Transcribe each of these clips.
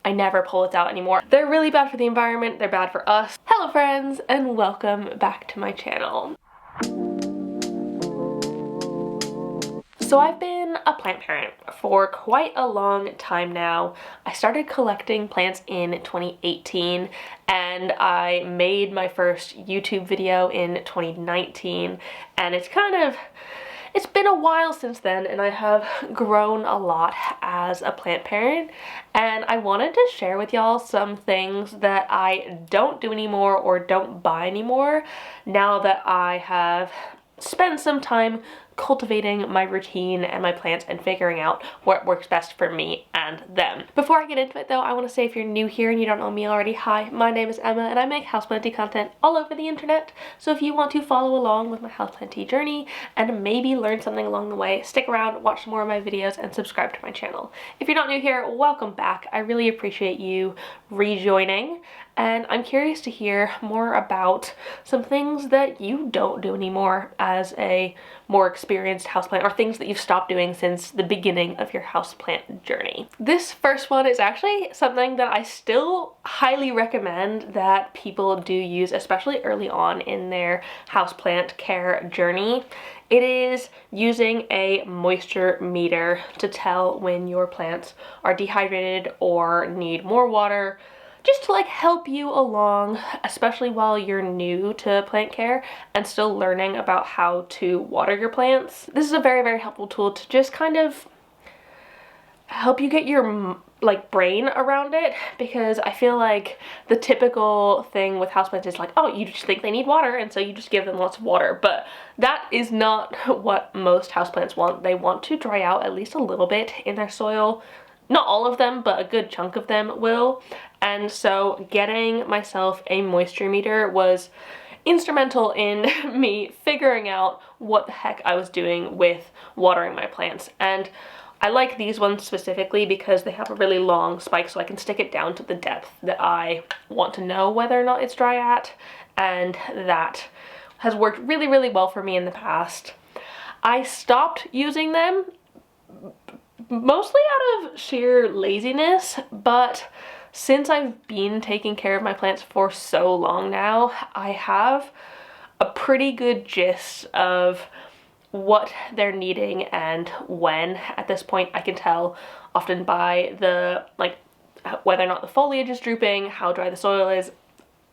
I never pull it out anymore. They're really bad for the environment, they're bad for us. Hello friends, and welcome back to my channel. So I've been a plant parent for quite a long time now. I started collecting plants in 2018 and I made my first YouTube video in 2019, and it's been a while since then, and I have grown a lot as a plant parent, and I wanted to share with y'all some things that I don't do anymore or don't buy anymore now that I have spent some time cultivating my routine and my plants and figuring out what works best for me and them. Before I get into it though, I want to say if you're new here and you don't know me already, hi, my name is Emma and I make houseplanty content all over the internet. So if you want to follow along with my houseplanty journey and maybe learn something along the way, stick around, watch some more of my videos, and subscribe to my channel. If you're not new here, welcome back. I really appreciate you rejoining, and I'm curious to hear more about some things that you don't do anymore as a more experienced houseplant, or things that you've stopped doing since the beginning of your houseplant journey. This first one is actually something that I still highly recommend that people do use, especially early on in their houseplant care journey. It is using a moisture meter to tell when your plants are dehydrated or need more water, just to like help you along, especially while you're new to plant care and still learning about how to water your plants. This is a very, very helpful tool to just kind of help you get your brain around it, because I feel like the typical thing with houseplants is like, oh, you just think they need water and so you just give them lots of water, but that is not what most houseplants want. They want to dry out at least a little bit in their soil. Not all of them, but a good chunk of them will. And so getting myself a moisture meter was instrumental in me figuring out what the heck I was doing with watering my plants. And I like these ones specifically because they have a really long spike, so I can stick it down to the depth that I want to know whether or not it's dry at. And that has worked really, really well for me in the past. I stopped using them mostly out of sheer laziness, but since I've been taking care of my plants for so long now, I have a pretty good gist of what they're needing and when. At this point, I can tell often by the whether or not the foliage is drooping, how dry the soil is.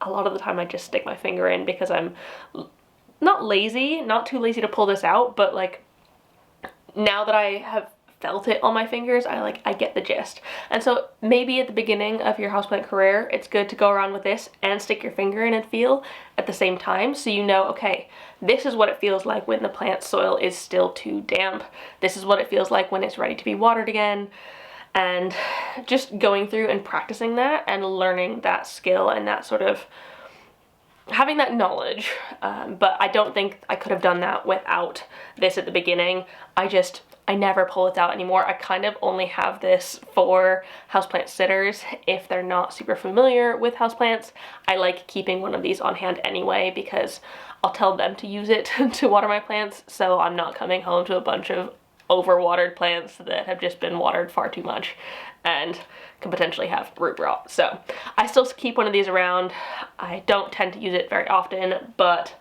A lot of the time I just stick my finger in because I'm not lazy, not too lazy to pull this out, but like now that I have felt it on my fingers, I get the gist. And so maybe at the beginning of your houseplant career, it's good to go around with this and stick your finger in and feel at the same time, so you know, okay, this is what it feels like when the plant soil is still too damp. This is what it feels like when it's ready to be watered again. And just going through and practicing that and learning that skill and that sort of having that knowledge. But I don't think I could have done that without this at the beginning. I never pull it out anymore. I kind of only have this for houseplant sitters if they're not super familiar with houseplants. I like keeping one of these on hand anyway because I'll tell them to use it to water my plants, so I'm not coming home to a bunch of overwatered plants that have just been watered far too much and can potentially have root rot. So I still keep one of these around. I don't tend to use it very often, but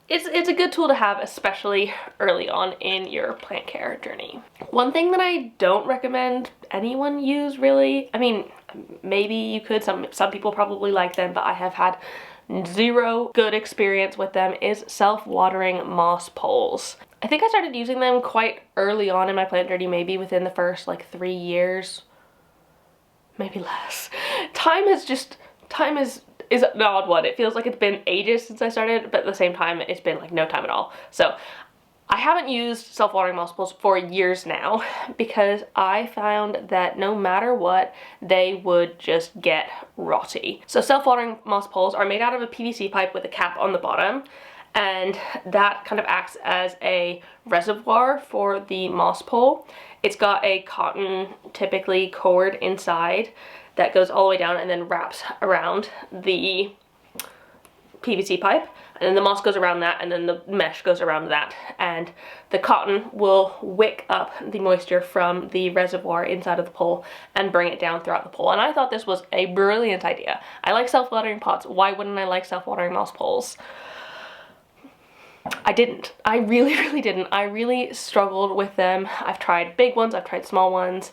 it's a good tool to have, especially early on in your plant care journey. One thing that I don't recommend anyone use really, I mean, maybe you could, some people probably like them, but I have had zero good experience with them, is self-watering moss poles. I think I started using them quite early on in my plant journey, maybe within the first 3 years, maybe less. Time is an odd one. It feels like it's been ages since I started, but at the same time it's been no time at all. So I haven't used self-watering moss poles for years now because I found that no matter what, they would just get rotty. So self-watering moss poles are made out of a PVC pipe with a cap on the bottom, and that kind of acts as a reservoir for the moss pole. It's got a cotton, typically, cord inside that goes all the way down and then wraps around the PVC pipe, and then the moss goes around that, and then the mesh goes around that, and the cotton will wick up the moisture from the reservoir inside of the pole and bring it down throughout the pole. And I thought this was a brilliant idea. I like self-watering pots. Why wouldn't I like self-watering moss poles? I didn't. I really didn't. I really struggled with them. I've tried big ones, I've tried small ones,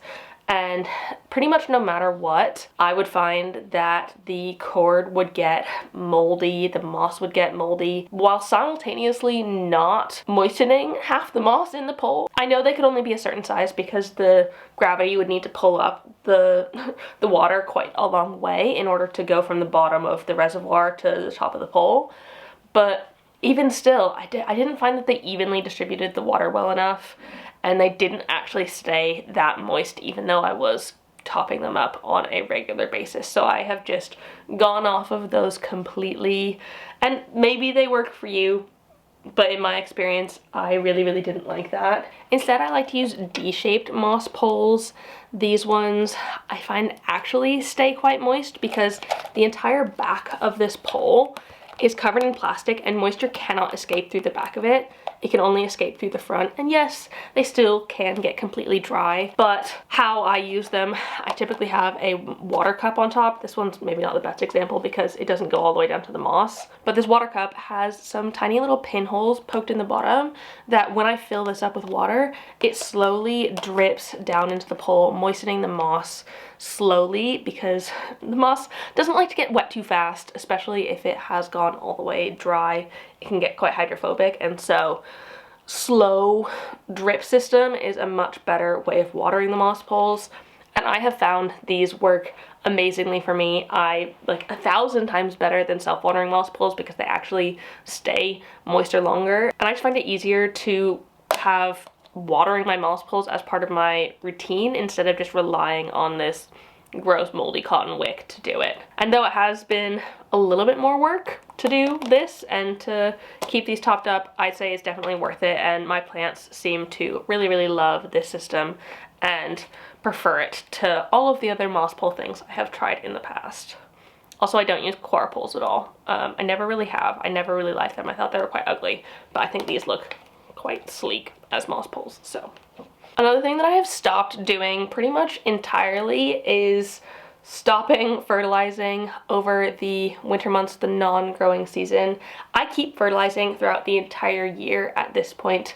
and pretty much no matter what, I would find that the cord would get moldy, the moss would get moldy, while simultaneously not moistening half the moss in the pole. I know they could only be a certain size because the gravity would need to pull up the water quite a long way in order to go from the bottom of the reservoir to the top of the pole, but even still, I didn't find that they evenly distributed the water well enough, and they didn't actually stay that moist even though I was topping them up on a regular basis. So I have just gone off of those completely, and maybe they work for you, but in my experience, I really didn't like that. Instead, I like to use D-shaped moss poles. These ones I find actually stay quite moist because the entire back of this pole is covered in plastic and moisture cannot escape through the back of it. It can only escape through the front, and yes, they still can get completely dry, but how I use them, I typically have a water cup on top. This one's maybe not the best example because it doesn't go all the way down to the moss, but this water cup has some tiny little pinholes poked in the bottom that when I fill this up with water, it slowly drips down into the pole, moistening the moss slowly because the moss doesn't like to get wet too fast, especially if it has gone all the way dry. It can get quite hydrophobic, and so slow drip system is a much better way of watering the moss poles, and I have found these work amazingly for me. I like 1,000 times better than self-watering moss poles because they actually stay moister longer, and I just find it easier to have watering my moss poles as part of my routine instead of just relying on this gross moldy cotton wick to do it. And though it has been a little bit more work to do this and to keep these topped up, I'd say it's definitely worth it, and my plants seem to really love this system and prefer it to all of the other moss pole things I have tried in the past. Also, I don't use coir poles at all. I never really have. I never really liked them. I thought they were quite ugly, but I think these look quite sleek as moss poles. So another thing that I have stopped doing pretty much entirely is stopping fertilizing over the winter months, the non-growing season. I keep fertilizing throughout the entire year at this point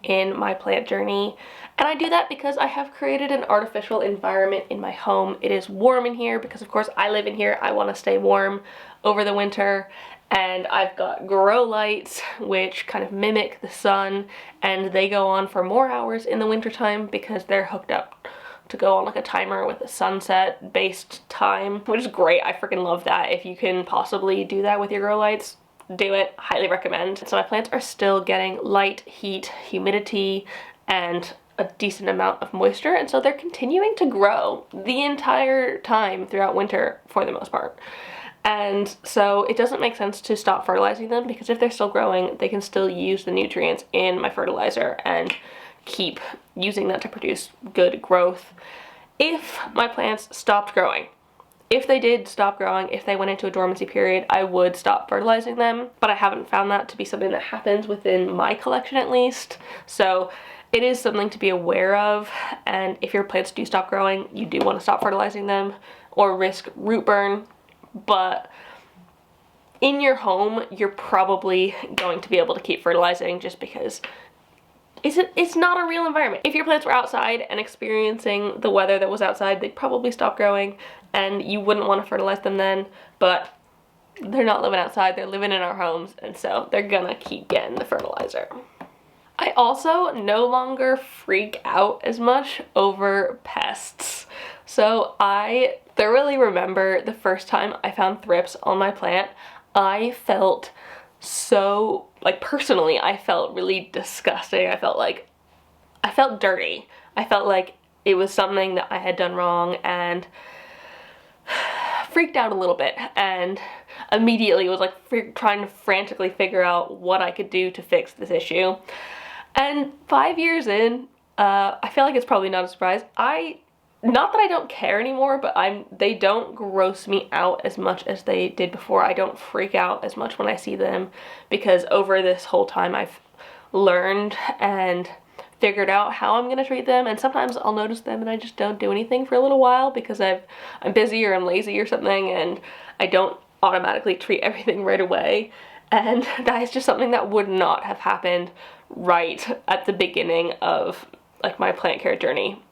in my plant journey, and I do that because I have created an artificial environment in my home. It is warm in here because of course I live in here. I want to stay warm over the winter, and I've got grow lights which kind of mimic the sun, and they go on for more hours in the wintertime because they're hooked up to go on like a timer with a sunset based time, which is great. I freaking love that. If you can possibly do that with your grow lights, do it. Highly recommend. So my plants are still getting light, heat, humidity, and a decent amount of moisture, and so they're continuing to grow the entire time throughout winter for the most part. And so it doesn't make sense to stop fertilizing them because if they're still growing, they can still use the nutrients in my fertilizer and keep using that to produce good growth. If my plants stopped growing, if they did stop growing, if they went into a dormancy period, I would stop fertilizing them, but I haven't found that to be something that happens within my collection at least. So it is something to be aware of, and if your plants do stop growing, you do want to stop fertilizing them or risk root burn. But in your home, you're probably going to be able to keep fertilizing just because it's not a real environment. If your plants were outside and experiencing the weather that was outside, they'd probably stop growing and you wouldn't want to fertilize them then, but they're not living outside, they're living in our homes, and so they're gonna keep getting the fertilizer. I also no longer freak out as much over pests. So I thoroughly remember the first time I found thrips on my plant. I felt so, like, personally, I felt really disgusting. I felt dirty. I felt like it was something that I had done wrong, and freaked out a little bit, and immediately was like trying to frantically figure out what I could do to fix this issue. And 5 years in, I feel like it's probably not a surprise, I not that I don't care anymore, but they don't gross me out as much as they did before. I don't freak out as much when I see them, because over this whole time I've learned and figured out how I'm gonna treat them, and sometimes I'll notice them and I just don't do anything for a little while because I'm busy or I'm lazy or something, and I don't automatically treat everything right away. And that is just something that would not have happened right at the beginning of like my plant care journey,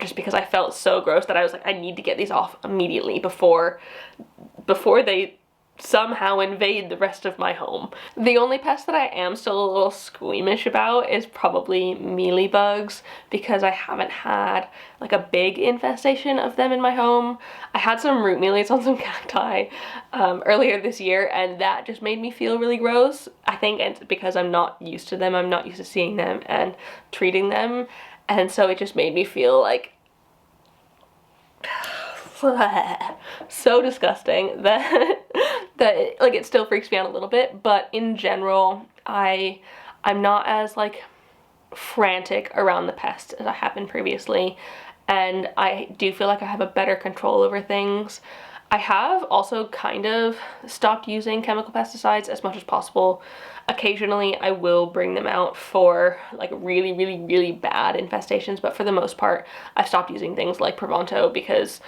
just because I felt so gross that I was like, I need to get these off immediately before they somehow invade the rest of my home. The only pest that I am still a little squeamish about is probably mealybugs, because I haven't had like a big infestation of them in my home. I had some root mealies on some cacti earlier this year, and that just made me feel really gross. I think it's because I'm not used to them. I'm not used to seeing them and treating them, and so it just made me feel like so disgusting that like it still freaks me out a little bit. But in general, I'm not as like frantic around the pests as I have been previously, and I do feel like I have a better control over things. I have also kind of stopped using chemical pesticides as much as possible. Occasionally I will bring them out for like really, really, really bad infestations, but for the most part I've stopped using things like Provonto because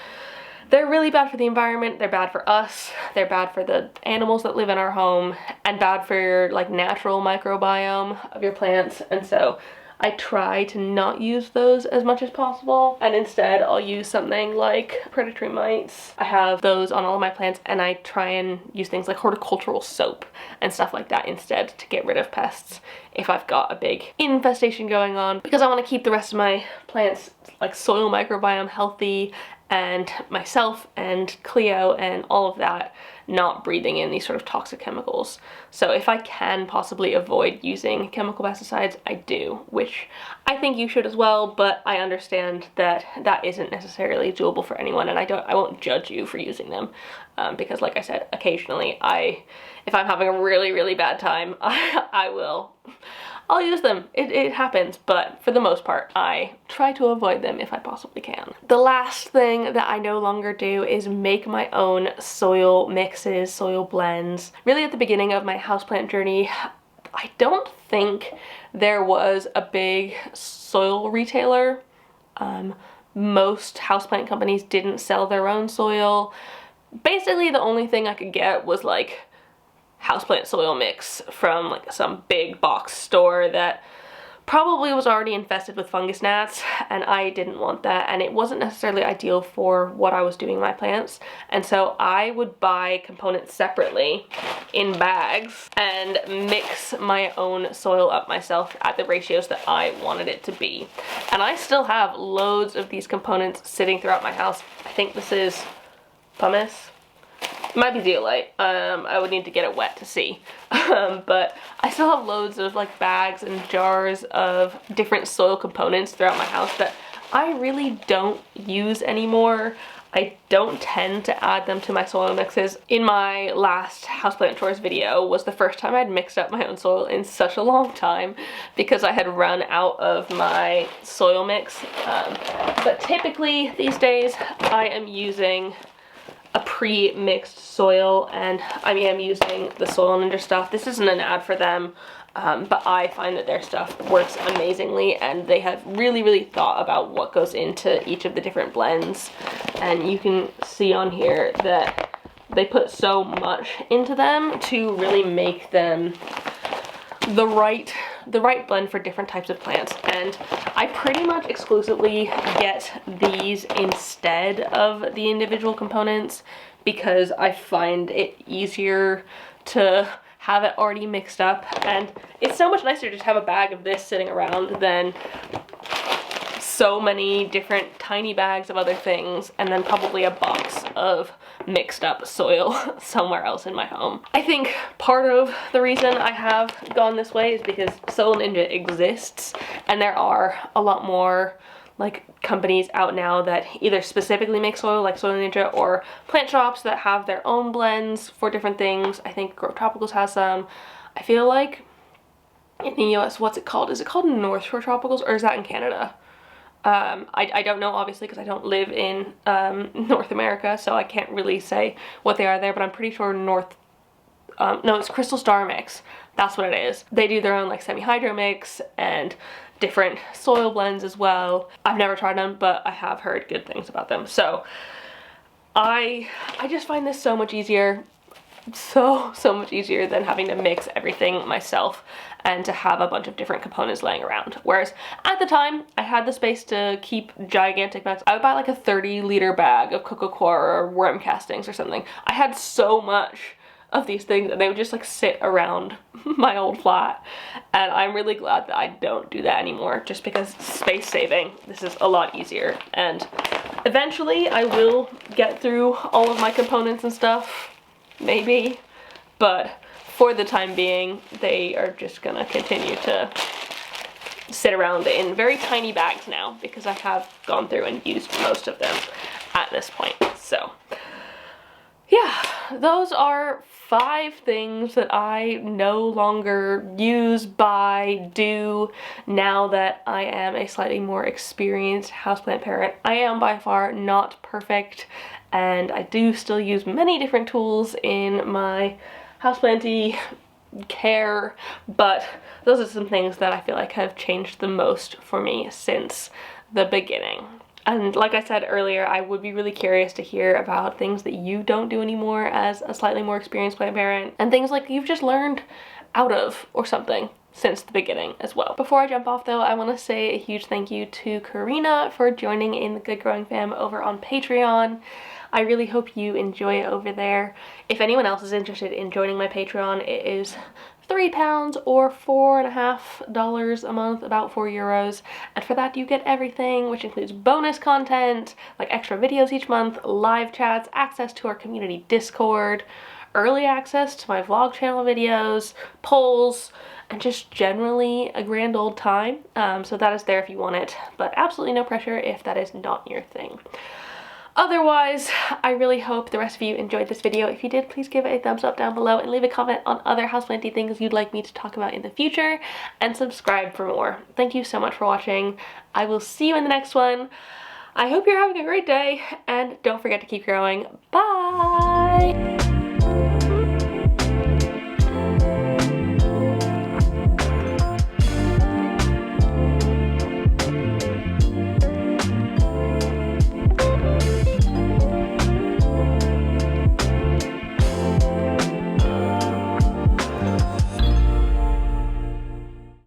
they're really bad for the environment, they're bad for us, they're bad for the animals that live in our home, and bad for your like natural microbiome of your plants. And so I try to not use those as much as possible, and instead I'll use something like predatory mites. I have those on all of my plants, and I try and use things like horticultural soap and stuff like that instead to get rid of pests if I've got a big infestation going on, because I want to keep the rest of my plants like soil microbiome healthy, and myself and Cleo and all of that not breathing in these sort of toxic chemicals. So if I can possibly avoid using chemical pesticides, I do, which I think you should as well, but I understand that that isn't necessarily doable for anyone, and I won't judge you for using them, because like I said, occasionally if I'm having a really, really bad time, I'll use them. It happens, but for the most part, I try to avoid them if I possibly can. The last thing that I no longer do is make my own soil mixes, soil blends. Really at the beginning of my houseplant journey, I don't think there was a big soil retailer. Most houseplant companies didn't sell their own soil. Basically, the only thing I could get was like houseplant soil mix from like some big box store that probably was already infested with fungus gnats, and I didn't want that, and it wasn't necessarily ideal for what I was doing in my plants. And so I would buy components separately in bags and mix my own soil up myself at the ratios that I wanted it to be. And I still have loads of these components sitting throughout my house. I think this is pumice. It might be zeolite. I would need to get it wet to see. But I still have loads of like bags and jars of different soil components throughout my house that I really don't use anymore. I don't tend to add them to my soil mixes. In my last houseplant tours video was the first time I'd mixed up my own soil in such a long time, because I had run out of my soil mix. But typically these days I am using a pre-mixed soil, and I am using the Soil Ninja stuff. This isn't an ad for them, but I find that their stuff works amazingly, and they have really, really thought about what goes into each of the different blends. And you can see on here that they put so much into them to really make them the right blend for different types of plants. And I pretty much exclusively get these instead of the individual components, because I find it easier to have it already mixed up, and it's so much nicer to just have a bag of this sitting around than so many different tiny bags of other things, and then probably a box of mixed up soil somewhere else in my home. I think part of the reason I have gone this way is because Soil Ninja exists, and there are a lot more like companies out now that either specifically make soil like Soil Ninja, or plant shops that have their own blends for different things. I think Grow Tropicals has some. I feel like in the US, what's it called? Is it called North Shore Tropicals, or is that in Canada? I don't know, obviously, because I don't live in North America, so I can't really say what they are there, but I'm pretty sure no, it's Crystal Star Mix. That's what it is. They do their own like semi-hydro mix and different soil blends as well. I've never tried them, but I have heard good things about them. So I just find this so much easier. So much easier than having to mix everything myself and to have a bunch of different components laying around. Whereas at the time I had the space to keep gigantic amounts. I would buy like a 30-liter bag of coco coir or worm castings or something. I had so much of these things and they would just like sit around my old flat, and I'm really glad that I don't do that anymore, just because space saving, this is a lot easier. And eventually I will get through all of my components and stuff, maybe, but for the time being they are just gonna continue to sit around in very tiny bags now, because I have gone through and used most of them at this point. So yeah, those are 5 things that I no longer use, buy, do now that I am a slightly more experienced houseplant parent. I am by far not perfect, and I do still use many different tools in my houseplanty care, but those are some things that I feel like have changed the most for me since the beginning. And like I said earlier, I would be really curious to hear about things that you don't do anymore as a slightly more experienced plant parent, and things like you've just learned out of or something since the beginning as well. Before I jump off though, I want to say a huge thank you to Karina for joining in the Good Growing Fam over on Patreon. I really hope you enjoy it over there. If anyone else is interested in joining my Patreon, it is £3 or $4.50 a month, about €4, and for that you get everything, which includes bonus content, like extra videos each month, live chats, access to our community Discord, early access to my vlog channel videos, polls, and just generally a grand old time. So that is there if you want it, but absolutely no pressure if that is not your thing. Otherwise, I really hope the rest of you enjoyed this video. If you did, please give it a thumbs up down below and leave a comment on other houseplanty things you'd like me to talk about in the future, and subscribe for more. Thank you so much for watching. I will see you in the next one. I hope you're having a great day, and don't forget to keep growing. Bye!